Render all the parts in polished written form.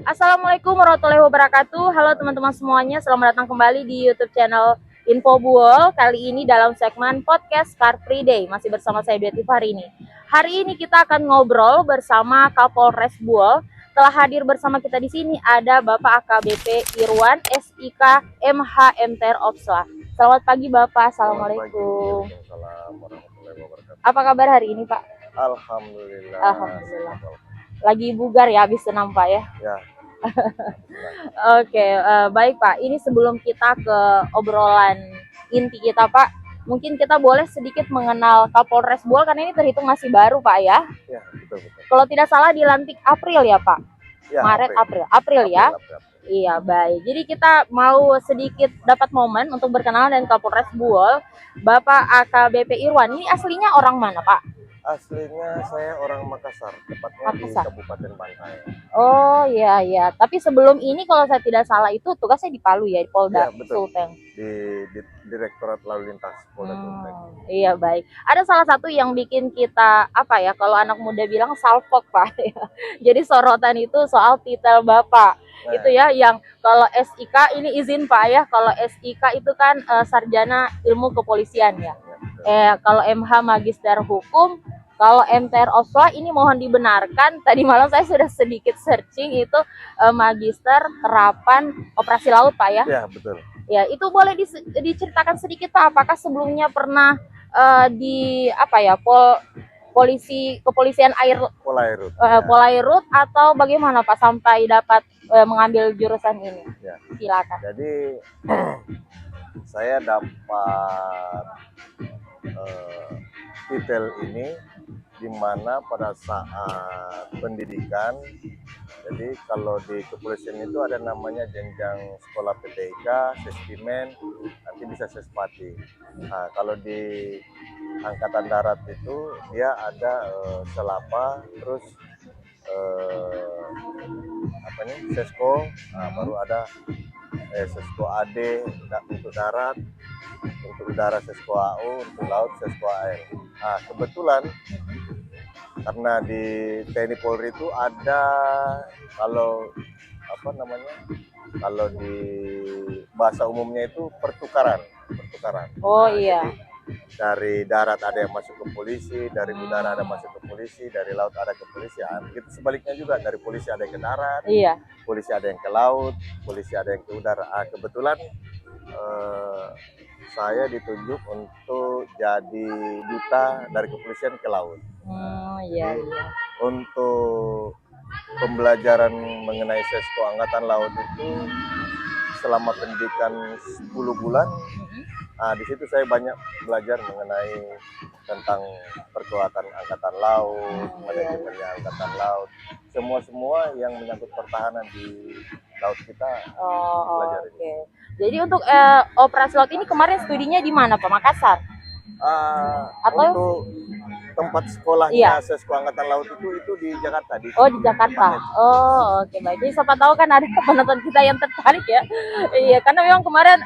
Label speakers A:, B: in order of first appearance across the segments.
A: Assalamualaikum warahmatullahi wabarakatuh. Halo teman-teman semuanya, selamat datang kembali di YouTube channel Info Buol. Kali ini dalam segmen podcast Car Free Day, masih bersama saya Betty hari ini. Hari ini kita akan ngobrol bersama Kapolres Buol. Telah hadir bersama kita di sini ada Bapak AKBP Irwan SIK MHMTR Opsla. Selamat pagi Bapak.
B: Selamat pagi,
A: Assalamualaikum.
B: Waalaikumsalam warahmatullahi wabarakatuh.
A: Apa kabar hari ini Pak?
B: Alhamdulillah.
A: Alhamdulillah. Lagi bugar ya, habis senam Pak ya?
B: Ya,
A: Oke, baik Pak. Ini sebelum kita ke obrolan inti kita Pak, mungkin kita boleh sedikit mengenal Kapolres Buol karena ini terhitung masih baru Pak ya.
B: ya betul betul.
A: Kalau tidak salah dilantik April ya Pak.
B: Ya,
A: Maret, April ya.
B: April.
A: Iya baik. Jadi kita mau sedikit dapat momen untuk berkenalan dengan Kapolres Buol, Bapak AKBP Irwan. Ini aslinya orang mana Pak?
B: Aslinya saya orang Makassar, tepatnya
A: Makassar.
B: di Kabupaten Bantai.
A: Oh iya iya. Tapi sebelum ini kalau saya tidak salah itu tugasnya di Palu ya, di Polda
B: Ya, betul.
A: Sulteng.
B: Di Direktorat Lalu Lintas Polda Sulteng.
A: Iya baik. Ada salah satu yang bikin kita apa ya? Kalau anak muda bilang salfok Pak. Jadi sorotan itu soal titel Bapak.
B: Nah,
A: Itu ya yang kalau SIK ini izin Pak ya. Kalau SIK itu kan sarjana ilmu kepolisian ya. Kalau MH Magister Hukum, kalau MTR Oswa ini mohon dibenarkan. Tadi malam saya sudah sedikit searching itu Magister Terapan Operasi Laut Pak ya.
B: Ya, betul.
A: Ya, itu boleh diceritakan sedikit Pak, apakah sebelumnya pernah di apa ya, polisi kepolisian air
B: Polairut.
A: Polairut atau bagaimana Pak sampai dapat mengambil jurusan ini?
B: Ya.
A: Silakan.
B: Jadi saya dapat titel ini di mana pada saat pendidikan. Jadi kalau di kepolisian itu ada namanya jenjang sekolah PTIK, Sestimen, nanti bisa Sespati. Nah, kalau di Angkatan Darat itu dia ada Selapa, terus apa nih Sesko, nah, baru ada Sesko AD untuk darat, untuk udara Sesko AU, untuk laut Sesko AR. Nah, kebetulan karena di TNI Polri itu ada, kalau apa namanya, kalau di bahasa umumnya itu pertukaran.
A: Oh
B: Nah,
A: iya.
B: jadi dari darat ada yang masuk ke polisi, dari udara ada masuk ke polisi, dari laut ada ke polisi. Begitu sebaliknya juga, dari polisi ada yang ke darat,
A: Iya.
B: polisi ada yang ke laut, polisi ada yang ke udara. Kebetulan saya ditunjuk untuk jadi duta dari kepolisian ke laut.
A: Iya iya.
B: Untuk pembelajaran mengenai Sesko Angkatan Laut itu selama pendidikan 10 bulan. Di situ saya banyak belajar mengenai tentang perkuatan Angkatan Laut, manajemennya Angkatan Laut, semua yang menyangkut pertahanan di laut kita.
A: Oh, oke. Jadi untuk operasi laut ini kemarin studinya di mana Pak? Makassar? Atau
B: Untuk tempat sekolahnya Sesko Angkatan Laut itu di Jakarta.
A: di Jakarta. Oh, oke baik. Jadi siapa tahu kan ada penonton kita yang tertarik ya. Iya, karena memang kemarin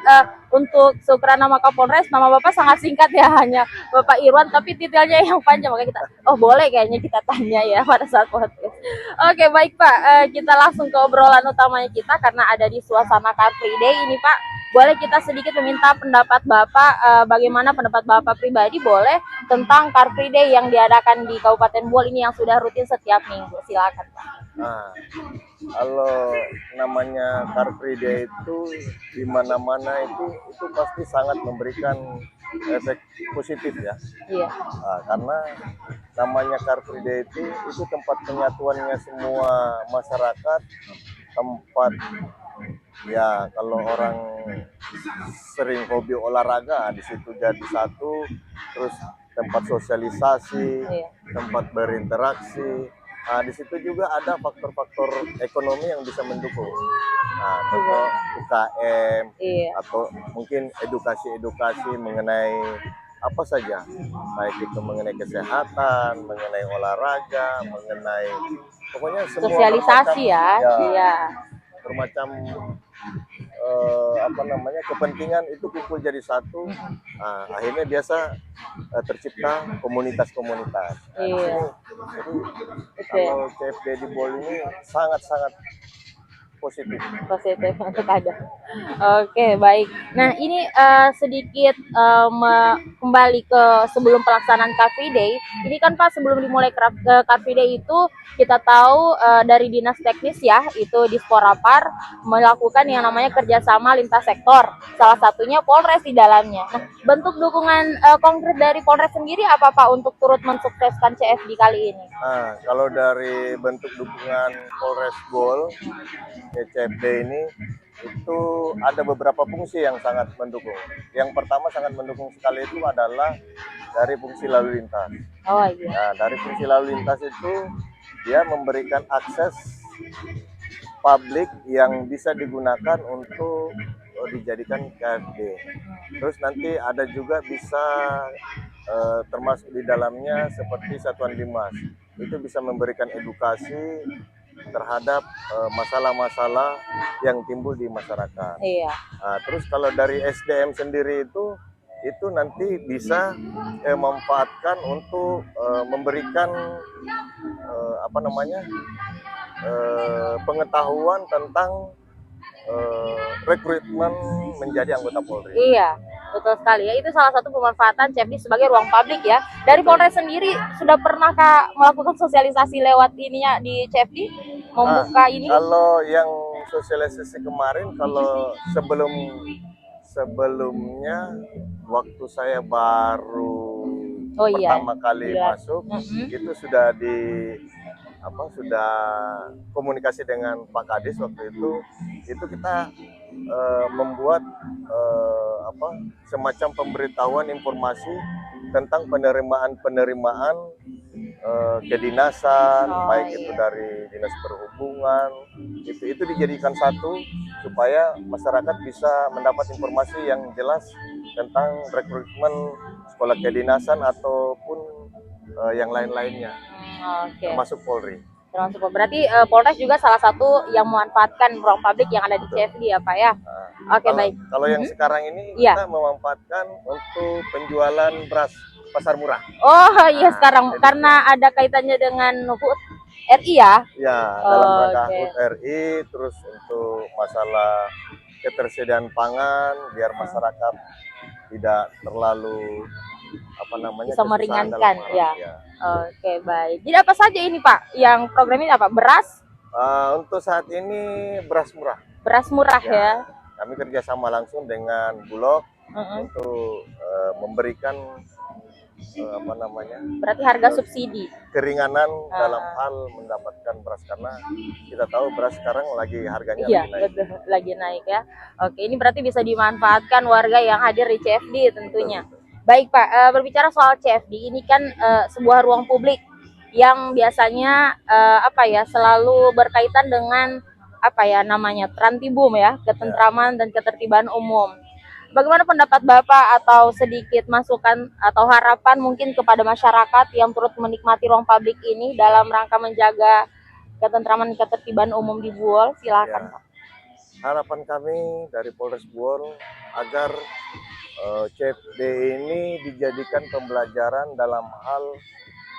A: untuk seukuran nama Kapolres, nama Bapak sangat singkat ya, hanya Bapak Irwan, tapi titelnya yang panjang, makanya kita, oh boleh kayaknya kita tanya ya pada saat podcast. Oke baik Pak, kita langsung ke obrolan utamanya kita karena ada di suasana Car Free Day ini Pak. Boleh kita sedikit meminta pendapat Bapak, bagaimana pendapat Bapak pribadi boleh tentang Car Free Day yang diadakan di Kabupaten Buol ini yang sudah rutin setiap minggu. Silakan Pak.
B: Kalau namanya Car Free Day itu di mana-mana itu pasti sangat memberikan efek positif ya.
A: Iya.
B: Karena namanya Car Free Day itu tempat penyatuannya semua masyarakat, tempat ya kalau orang sering hobi olahraga di situ jadi satu, terus tempat sosialisasi, tempat berinteraksi. Di situ juga ada faktor-faktor ekonomi yang bisa mendukung. Contoh UKM atau mungkin edukasi mengenai apa saja, baik itu mengenai kesehatan, mengenai olahraga, mengenai pokoknya semua
A: sosialisasi
B: bermacam kepentingan itu kumpul jadi satu. Akhirnya biasa tercipta komunitas-komunitas. Jadi kalau CFD di Buol ini sangat-sangat positif.
A: Positif untuk ada. Oke, baik. Nah, ini sedikit kembali ke sebelum pelaksanaan Car Free Day. Ini kan Pak, sebelum dimulai Car Free Day itu kita tahu dari dinas teknis ya, itu di Sporapar melakukan yang namanya kerjasama lintas sektor. Salah satunya Polres di dalamnya. Nah, bentuk dukungan konkret dari Polres sendiri apa Pak untuk turut mensukseskan CFD kali ini?
B: Nah, kalau dari bentuk dukungan Polres Bol ke CFD ini itu ada beberapa fungsi yang sangat mendukung. Yang pertama sangat mendukung sekali itu adalah dari fungsi lalu lintas.
A: Oh iya.
B: Nah, dari fungsi lalu lintas itu dia memberikan akses publik yang bisa digunakan untuk dijadikan KFD. Terus nanti ada juga bisa termasuk di dalamnya seperti Satuan Limas. Itu bisa memberikan edukasi terhadap masalah-masalah yang timbul di masyarakat.
A: Iya.
B: Nah, terus kalau dari SDM sendiri itu nanti bisa memanfaatkan untuk memberikan pengetahuan tentang rekrutmen menjadi anggota Polri.
A: Iya, betul sekali ya. Itu salah satu pemanfaatan CFD sebagai ruang publik ya. Dari Polres sendiri sudah pernahkah melakukan sosialisasi lewat ininya di CFD? Membuka ini?
B: Kalau yang sosialisasi kemarin, kalau sebelumnya waktu saya baru pertama kali masuk, itu sudah sudah komunikasi dengan Pak Kadis waktu itu kita membuat semacam pemberitahuan informasi tentang penerimaan kedinasan, baik itu dari dinas perhubungan, itu dijadikan satu supaya masyarakat bisa mendapat informasi yang jelas tentang rekrutmen sekolah kedinasan ataupun yang lain-lainnya, termasuk Polri.
A: Berarti Polres juga salah satu yang memanfaatkan ruang publik yang ada di CFD ya Pak ya? Baik.
B: Kalau yang sekarang ini kita memanfaatkan untuk penjualan beras pasar murah.
A: Oh iya, sekarang karena ada kaitannya dengan HUT RI ya?
B: Ya, dalam rangka HUT RI, terus untuk masalah ketersediaan pangan biar masyarakat tidak terlalu
A: bisa meringankan ya. Oke, baik. Jadi apa saja ini Pak yang program ini apa? Beras?
B: Untuk saat ini beras murah.
A: Beras murah ya.
B: Kami kerjasama langsung dengan Bulog untuk memberikan
A: berarti harga subsidi,
B: keringanan dalam hal mendapatkan beras, karena kita tahu beras sekarang lagi harganya
A: lagi naik ya. Oke, ini berarti bisa dimanfaatkan warga yang hadir di CFD tentunya. Baik Pak, berbicara soal CFD ini kan sebuah ruang publik yang biasanya selalu berkaitan dengan Trantibum ya, ketentraman dan ketertiban umum. Bagaimana pendapat Bapak atau sedikit masukan atau harapan mungkin kepada masyarakat yang turut menikmati ruang publik ini dalam rangka menjaga ketentraman dan ketertiban umum di Buol? Silakan Pak.
B: Harapan kami dari Polres Buol agar CFD ini dijadikan pembelajaran dalam hal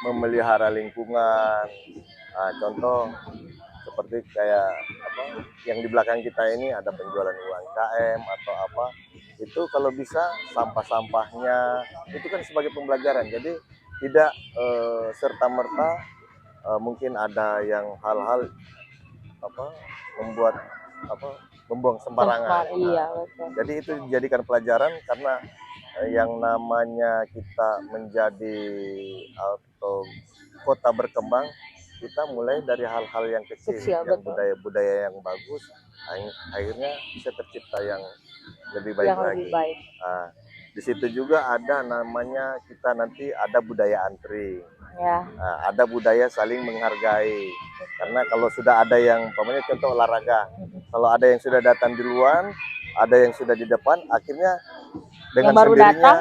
B: memelihara lingkungan. Nah, contoh seperti kayak yang di belakang kita ini ada penjualan UMKM atau apa, itu kalau bisa sampah-sampahnya itu kan sebagai pembelajaran, jadi tidak serta-merta mungkin ada yang hal-hal membuang sembarangan.
A: Iya, betul.
B: Jadi itu dijadikan pelajaran, karena yang namanya kita menjadi atau kota berkembang, kita mulai dari hal-hal yang kecil yang budaya-budaya yang bagus, akhirnya bisa tercipta yang lebih baik lagi. Nah, di situ juga ada namanya kita nanti ada budaya antri, nah, ada budaya saling menghargai. Karena kalau sudah ada yang contoh olahraga, kalau ada yang sudah datang duluan, ada yang sudah di depan, akhirnya dengan sendirinya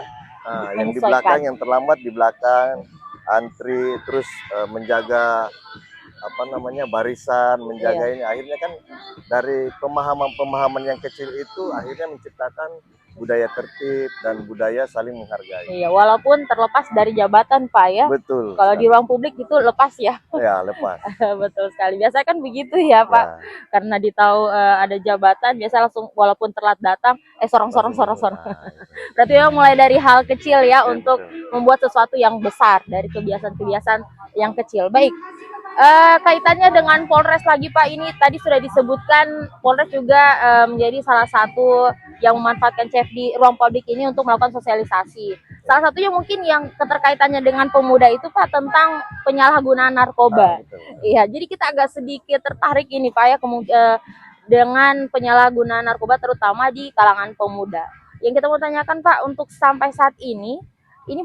B: yang di belakang, yang terlambat di belakang antri, terus menjaga barisan, menjaga ini. Akhirnya kan dari pemahaman yang kecil itu akhirnya menciptakan budaya tertib dan budaya saling menghargai.
A: Iya, walaupun terlepas dari jabatan Pak ya.
B: Betul.
A: Kalau di
B: sekali.
A: ruang publik itu lepas ya.
B: Ya, lepas.
A: Betul sekali. Biasa kan begitu ya Pak.
B: Ya,
A: Karena ditahu ada jabatan, biasa langsung walaupun telat datang, sorong.
B: langsung. Nah,
A: Berarti ya mulai dari hal kecil ya
B: itu.
A: untuk membuat sesuatu yang besar dari kebiasaan-kebiasaan yang kecil. Baik. Kaitannya dengan Polres lagi Pak, ini tadi sudah disebutkan Polres juga menjadi salah satu yang memanfaatkan chef di ruang publik ini untuk melakukan sosialisasi. Salah satunya mungkin yang keterkaitannya dengan pemuda itu Pak tentang penyalahgunaan narkoba.
B: Betul.
A: Iya, jadi kita agak sedikit tertarik ini Pak ya dengan penyalahgunaan narkoba terutama di kalangan pemuda. Yang kita mau tanyakan Pak, untuk sampai saat ini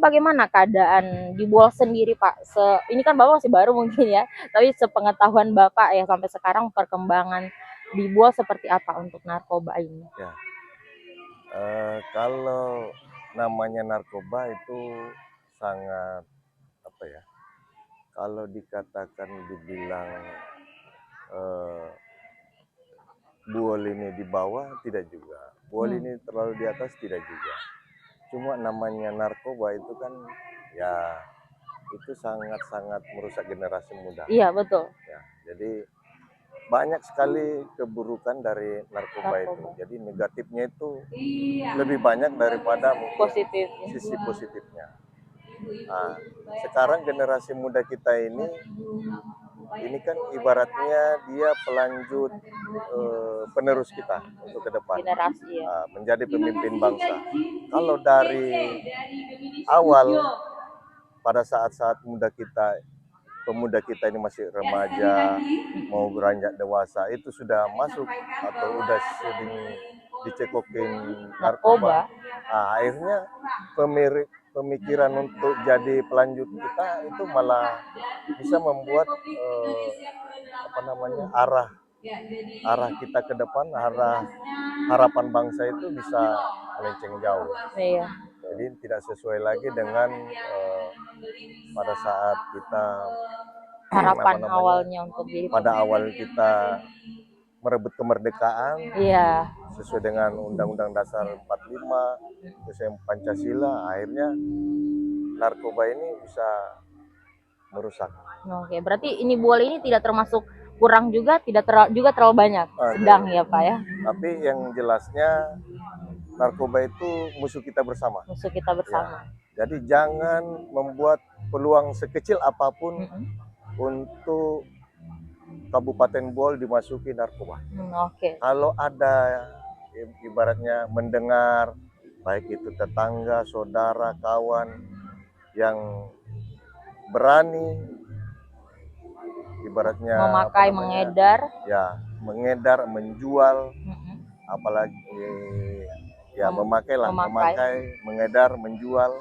A: bagaimana keadaan di Buol sendiri Pak? Ini kan Bapak masih baru mungkin ya, tapi sepengetahuan Bapak ya sampai sekarang perkembangan di Buol seperti apa untuk narkoba ini?
B: Ya. Kalau namanya narkoba itu sangat apa ya? Kalau dikatakan dibilang Buol ini di bawah tidak juga, Buol ini terlalu di atas tidak juga. Cuma namanya narkoba itu kan ya itu sangat-sangat merusak generasi muda.
A: Iya betul.
B: Ya, jadi banyak sekali keburukan dari narkoba itu. Jadi negatifnya itu lebih banyak daripada mungkin
A: Positif.
B: sisi positifnya. Nah, sekarang generasi muda kita ini kan ibaratnya dia pelanjut penerus kita untuk ke depan,
A: Generasi ya.
B: menjadi pemimpin bangsa. Kalau dari awal pada saat-saat pemuda kita ini masih remaja, mau beranjak dewasa, itu sudah masuk atau udah sering dicekokin narkoba. Nah, akhirnya pemikiran untuk jadi pelanjut kita itu malah bisa membuat arah kita ke depan, harapan bangsa itu bisa melenceng jauh.
A: Iya.
B: Jadi tidak sesuai lagi dengan pada saat kita
A: Harapan awalnya untuk jadi
B: pada awal kita merebut kemerdekaan.
A: Iya.
B: Sesuai dengan Undang-Undang Dasar 45, sesuai Pancasila, akhirnya narkoba ini bisa merusak.
A: Oke, berarti ini Buol ini tidak termasuk kurang juga, tidak juga terlalu banyak, sedang ya Pak ya.
B: Tapi yang jelasnya narkoba itu musuh kita bersama.
A: Musuh kita bersama.
B: Ya. Jadi jangan membuat peluang sekecil apapun untuk Kabupaten Buol dimasuki narkoba.
A: Oke.
B: Kalau ada ibaratnya mendengar, baik itu tetangga, saudara, kawan yang berani ibaratnya
A: memakai, mengedar,
B: mengedar, menjual, apalagi ya memakai, mengedar, menjual,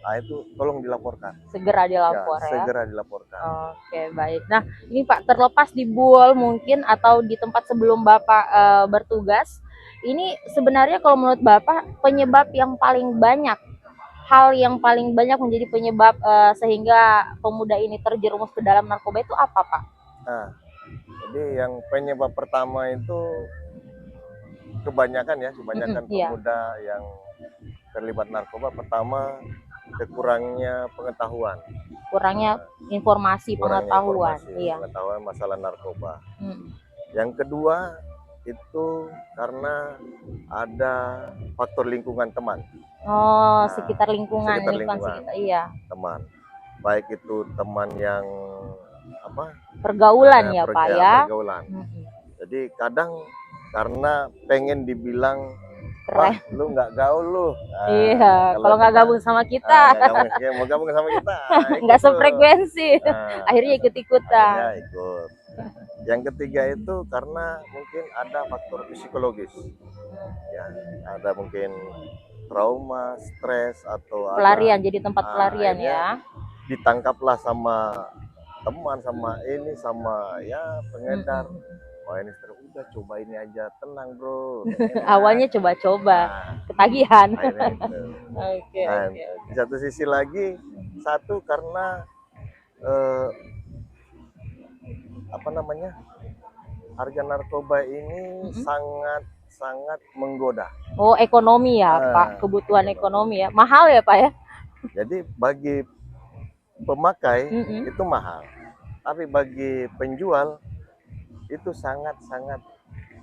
B: nah itu tolong dilaporkan.
A: Segera dilapor ya.
B: Segera dilaporkan.
A: Oke, baik. Nah, ini Pak, terlepas di Buol mungkin atau di tempat sebelum Bapak bertugas, ini sebenarnya kalau menurut Bapak penyebab yang paling banyak, hal yang paling banyak menjadi penyebab sehingga pemuda ini terjerumus ke dalam narkoba itu apa Pak?
B: Nah, jadi yang penyebab pertama itu kebanyakan pemuda yang terlibat narkoba. Pertama, kurangnya pengetahuan.
A: Kurangnya informasi, pengetahuan
B: masalah narkoba. Yang kedua itu karena ada faktor lingkungan teman.
A: Sekitar lingkungan. Iya.
B: Teman. Baik itu teman yang
A: pergaulan ya Pak ya.
B: Pergaulan. Jadi kadang karena pengen dibilang
A: keren,
B: lu nggak gaul lu.
A: Iya, kalau nggak gabung sama kita,
B: mau gabung sama kita,
A: nggak sefrekuensi, akhirnya ikut-ikutan.
B: Ikut. Yang ketiga itu karena mungkin ada faktor psikologis, ya, ada mungkin trauma, stres atau
A: pelarian, jadi tempat pelarian ya.
B: Ditangkaplah sama teman, sama pengedar. Wah ini udah coba ini aja, tenang bro.
A: Awalnya coba-coba, ketagihan.
B: Oke. Di satu sisi lagi, karena harga narkoba ini sangat menggoda.
A: Oh, ekonomi ya,
B: Ah,
A: Pak. Kebutuhan ekonomi ya. Mahal ya, Pak ya?
B: Jadi bagi pemakai
A: Mm-mm.
B: itu mahal, tapi bagi penjual itu sangat-sangat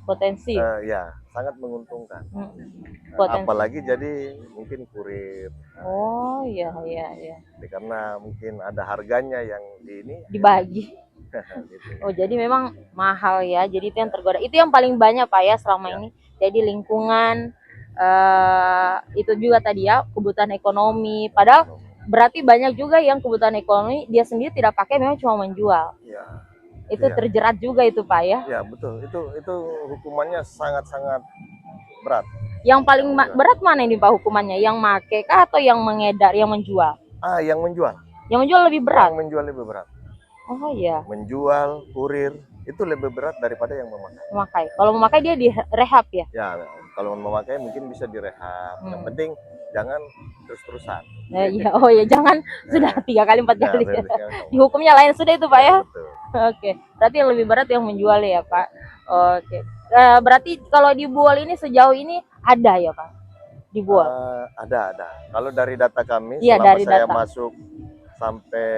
A: Potensi.
B: ya sangat menguntungkan.
A: Mm-mm. Potensi.
B: Apalagi jadi mungkin kurir.
A: Oh, iya, iya, iya.
B: Karena mungkin ada harganya yang di ini
A: Dibagi.
B: gitu.
A: Oh, jadi memang mahal ya. Jadi itu yang tergoda. Itu yang paling banyak, Pak ya, selama
B: Ya.
A: ini. Jadi lingkungan, itu juga tadi ya, kebutuhan ekonomi. Padahal berarti banyak juga yang kebutuhan ekonomi dia sendiri tidak pakai, memang cuma menjual.
B: Ya,
A: Itu
B: iya.
A: terjerat juga itu, Pak ya.
B: Ya betul. Itu hukumannya sangat-sangat berat.
A: Yang paling berat mana ini, Pak, hukumannya? Yang make kah atau yang mengedar, yang menjual?
B: Yang menjual.
A: Yang menjual lebih berat.
B: Yang menjual lebih berat.
A: Oh iya,
B: Menjual, kurir itu lebih berat daripada yang memakai.
A: memakai. Kalau memakai dia direhab ya.
B: Ya, kalau memakai mungkin bisa direhab. Yang penting jangan terus-terusan.
A: Iya, oh ya jangan sudah 3 kali 4
B: Ya,
A: kali.
B: betul.
A: Dihukumnya lain sudah itu, Pak ya.
B: Betul.
A: Oke, berarti yang lebih berat yang menjual ya, Pak. Oke. Berarti kalau di Buol ini sejauh ini ada ya, Pak? Di Buol.
B: Ada. Kalau dari data kami,
A: Iya,
B: selama
A: dari
B: saya
A: data.
B: masuk sampai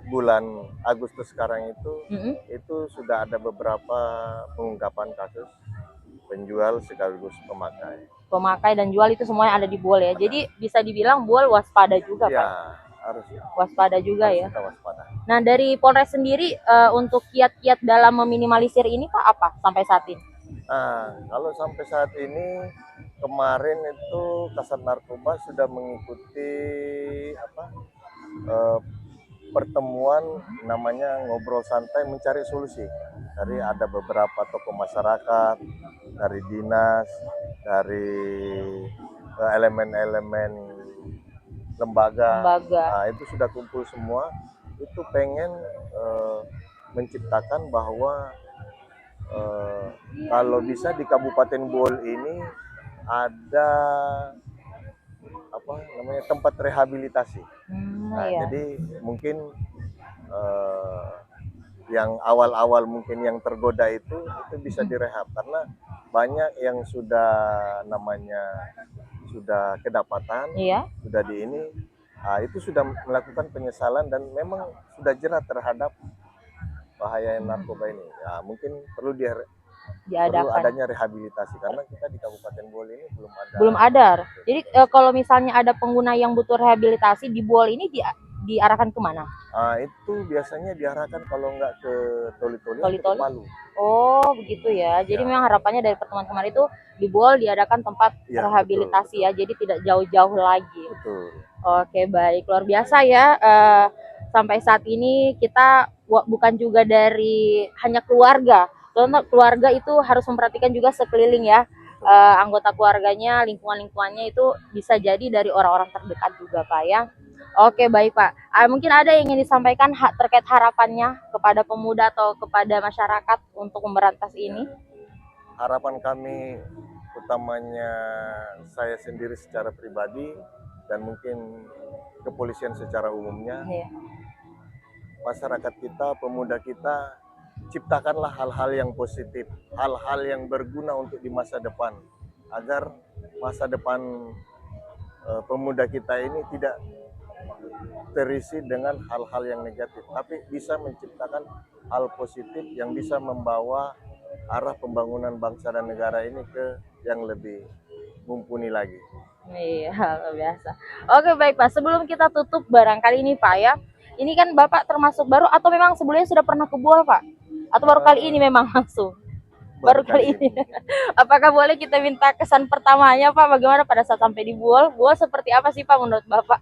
B: bulan Agustus sekarang
A: Mm-mm.
B: itu sudah ada beberapa pengungkapan kasus penjual sekaligus pemakai.
A: Pemakai dan jual itu semuanya ada di Buol ya. Jadi bisa dibilang Buol waspada juga,
B: Ya,
A: Pak.
B: harus
A: Waspada juga ya.
B: kita waspada.
A: Nah, dari Polres sendiri untuk kiat-kiat dalam meminimalisir ini, Pak, apa sampai saat ini?
B: Kalau sampai saat ini, kemarin itu Kasat Narkoba sudah mengikuti pertemuan namanya ngobrol santai mencari solusi. Dari ada beberapa tokoh masyarakat, dari dinas, dari elemen-elemen lembaga. Itu sudah kumpul semua. Itu pengen menciptakan bahwa kalau bisa di Kabupaten Buol ini ada tempat rehabilitasi.
A: Iya.
B: Jadi mungkin yang awal-awal mungkin yang tergoda itu bisa direhab karena banyak yang sudah kedapatan,
A: Iya.
B: sudah di ini, itu sudah melakukan penyesalan dan memang sudah jerat terhadap bahaya narkoba ini. Ya, mungkin perlu adanya rehabilitasi karena kita di Kabupaten Buol ini belum ada.
A: Jadi kalau misalnya ada pengguna yang butuh rehabilitasi di Buol ini diarahkan kemana?
B: Itu biasanya diarahkan kalau nggak ke Toli-Toli atau ke Palu.
A: Oh begitu ya. Jadi memang harapannya dari pertemuan kemarin itu di Buol diadakan tempat rehabilitasi, betul. Ya. Jadi tidak jauh-jauh lagi.
B: Betul.
A: Oke, baik, luar biasa ya. Sampai saat ini kita bukan juga dari hanya keluarga. Soalnya keluarga itu harus memperhatikan juga sekeliling ya. Anggota keluarganya, lingkungannya itu bisa jadi dari orang-orang terdekat juga, Pak ya. Oke, baik, Pak. Mungkin ada yang ingin disampaikan terkait harapannya kepada pemuda atau kepada masyarakat untuk memberantas ini?
B: Harapan kami utamanya saya sendiri secara pribadi dan mungkin kepolisian secara umumnya, masyarakat kita, pemuda kita, ciptakanlah hal-hal yang positif, hal-hal yang berguna untuk di masa depan, agar masa depan pemuda kita ini tidak terisi dengan hal-hal yang negatif, tapi bisa menciptakan hal positif yang bisa membawa arah pembangunan bangsa dan negara ini ke yang lebih mumpuni lagi.
A: Iya, luar biasa. Oke, baik, Pak. Sebelum kita tutup barangkali ini, Pak ya, ini kan Bapak termasuk baru atau memang sebelumnya sudah pernah ke Buol, Pak? Atau baru kali ini memang langsung? Baru kali ini. Apakah boleh kita minta kesan pertamanya, Pak? Bagaimana pada saat sampai di Buol? Buol seperti apa sih, Pak, menurut Bapak?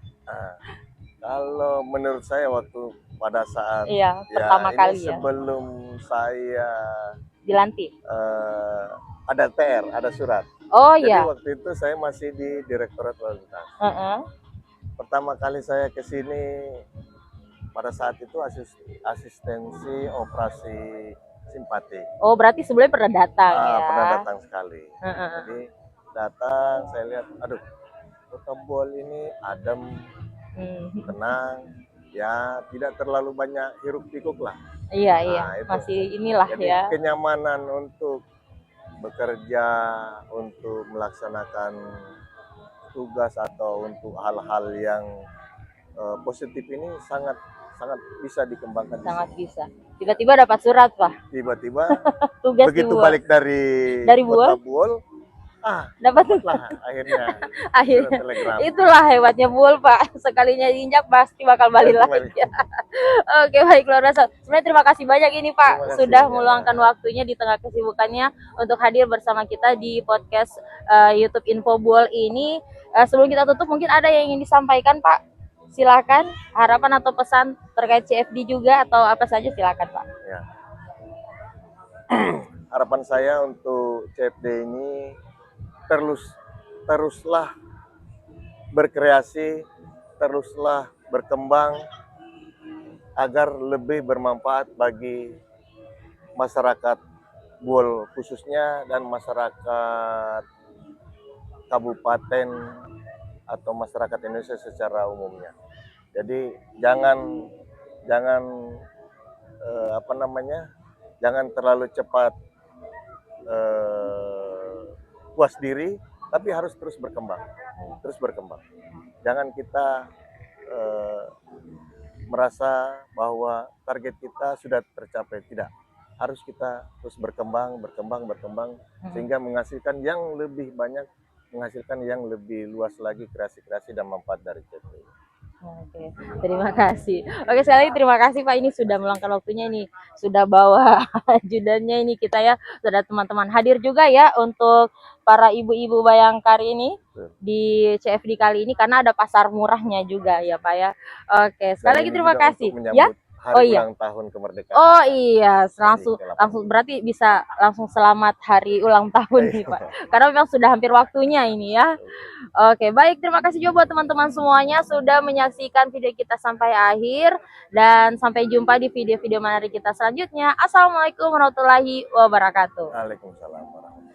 B: Kalau menurut saya waktu pada saat
A: pertama kali
B: sebelum saya
A: dilantik,
B: ada TR, ada surat.
A: Oh
B: jadi
A: iya.
B: Waktu itu saya masih di Direktorat Lalu Lintas. Pertama kali saya ke sini pada saat itu asistensi operasi simpatik.
A: Oh, berarti sebelumnya pernah datang ya?
B: Pernah datang sekali. Jadi datang, saya lihat, aduh, Kota Buol ini adem, tenang, ya tidak terlalu banyak hiruk pikuk lah.
A: Iya, masih inilah
B: jadi,
A: ya.
B: kenyamanan untuk bekerja untuk melaksanakan tugas atau untuk hal-hal yang positif ini sangat sangat bisa dikembangkan di
A: Sangat
B: sini.
A: bisa. Tiba-tiba dapat surat, Pak.
B: Tiba-tiba
A: Tugas di
B: begitu
A: Buol.
B: balik dari
A: Buol,
B: kota Buol,
A: dapat
B: dapatlah akhirnya surat
A: akhirnya.
B: telegram.
A: Itulah hebatnya Buol, Pak. Sekalinya diinjak pasti bakal balik
B: Kembali.
A: lagi. Oke, baik luar biasa. Sebenarnya terima kasih banyak ini Pak
B: Terima kasih,
A: sudah
B: ya.
A: meluangkan waktunya di tengah kesibukannya untuk hadir bersama kita di podcast YouTube Info Buol ini. Sebelum kita tutup mungkin ada yang ingin disampaikan Pak. Silakan harapan atau pesan terkait CFD juga atau apa saja silakan Pak.
B: Ya. Harapan saya untuk CFD ini teruslah berkreasi, teruslah berkembang agar lebih bermanfaat bagi masyarakat Buol khususnya dan masyarakat kabupaten atau masyarakat Indonesia secara umumnya. Jadi jangan jangan terlalu cepat puas diri, tapi harus terus berkembang, Jangan kita merasa bahwa target kita sudah tercapai, tidak. Harus kita terus berkembang sehingga menghasilkan yang lebih banyak, menghasilkan yang lebih luas lagi kreasi-kreasi dan manfaat dari CFD.
A: Oke, terima kasih. Oke, sekali lagi terima kasih Pak ini sudah meluangkan waktunya ini, sudah bawa ajudannya ini kita ya, sudah teman-teman hadir juga ya untuk para ibu-ibu Bayangkari ini di CFD kali ini karena ada pasar murahnya juga ya Pak ya. Oke, sekali lagi terima kasih ya.
B: Hari
A: Oh iya.
B: ulang tahun kemerdekaan.
A: Oh iya, langsung berarti bisa langsung selamat hari ulang tahun nih Pak. Karena memang sudah hampir waktunya ini ya. Oke, baik, terima kasih juga buat teman-teman semuanya sudah menyaksikan video kita sampai akhir dan sampai jumpa di video-video menarik kita selanjutnya. Assalamualaikum warahmatullahi wabarakatuh.
B: Waalaikumsalam warahmatullahi wabarakatuh.